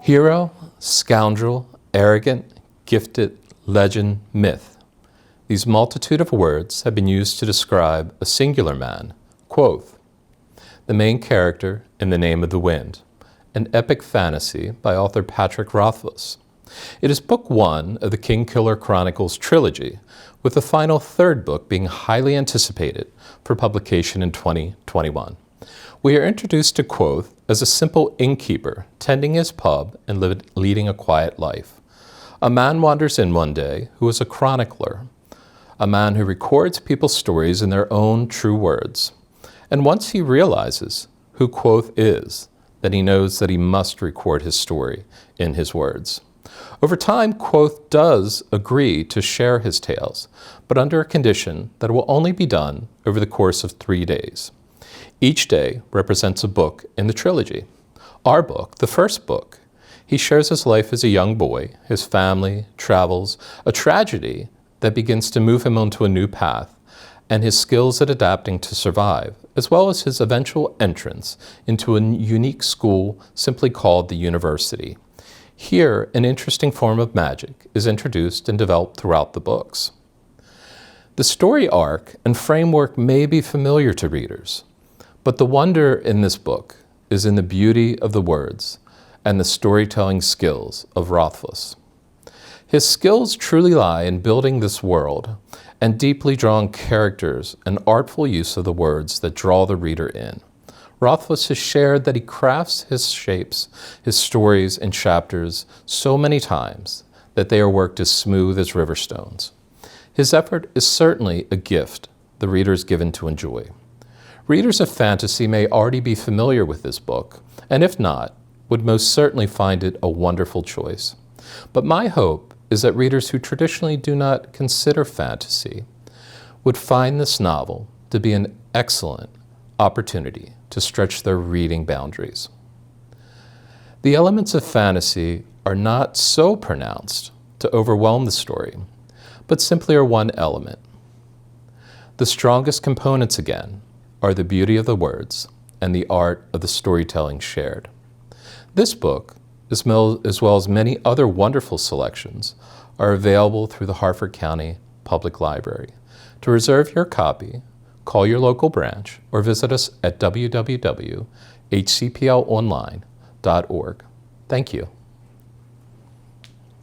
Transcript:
Hero, scoundrel, arrogant, gifted, legend, myth. These multitude of words have been used to describe a singular man, Quoth, the main character in The Name of the Wind, an epic fantasy by author Patrick Rothfuss. It is book one of the Kingkiller Chronicles trilogy, with the final third book being highly anticipated for publication in 2021. We are introduced to Quoth as a simple innkeeper tending his pub and leading a quiet life. A man wanders in one day who is a chronicler, a man who records people's stories in their own true words. And once he realizes who Quoth is, then he knows that he must record his story in his words. Over time, Quoth does agree to share his tales, but under a condition that it will only be done over the course of 3 days. Each day represents a book in the trilogy. Our book, the first book, he shares his life as a young boy, his family, travels, a tragedy that begins to move him onto a new path, and his skills at adapting to survive, as well as his eventual entrance into a unique school simply called the university. Here, an interesting form of magic is introduced and developed throughout the books. The story arc and framework may be familiar to readers, but the wonder in this book is in the beauty of the words and the storytelling skills of Rothfuss. His skills truly lie in building this world and deeply drawn characters and artful use of the words that draw the reader in. Rothfuss has shared that he crafts his shapes, his stories and chapters so many times that they are worked as smooth as river stones. His effort is certainly a gift the reader is given to enjoy. Readers of fantasy may already be familiar with this book, and if not, would most certainly find it a wonderful choice. But my hope is that readers who traditionally do not consider fantasy would find this novel to be an excellent opportunity to stretch their reading boundaries. The elements of fantasy are not so pronounced to overwhelm the story, but simply are one element. The strongest components, again, are the beauty of the words and the art of the storytelling shared. This book, as well as many other wonderful selections, are available through the Harford County Public Library. To reserve your copy, call your local branch or visit us at www.hcplonline.org. Thank you.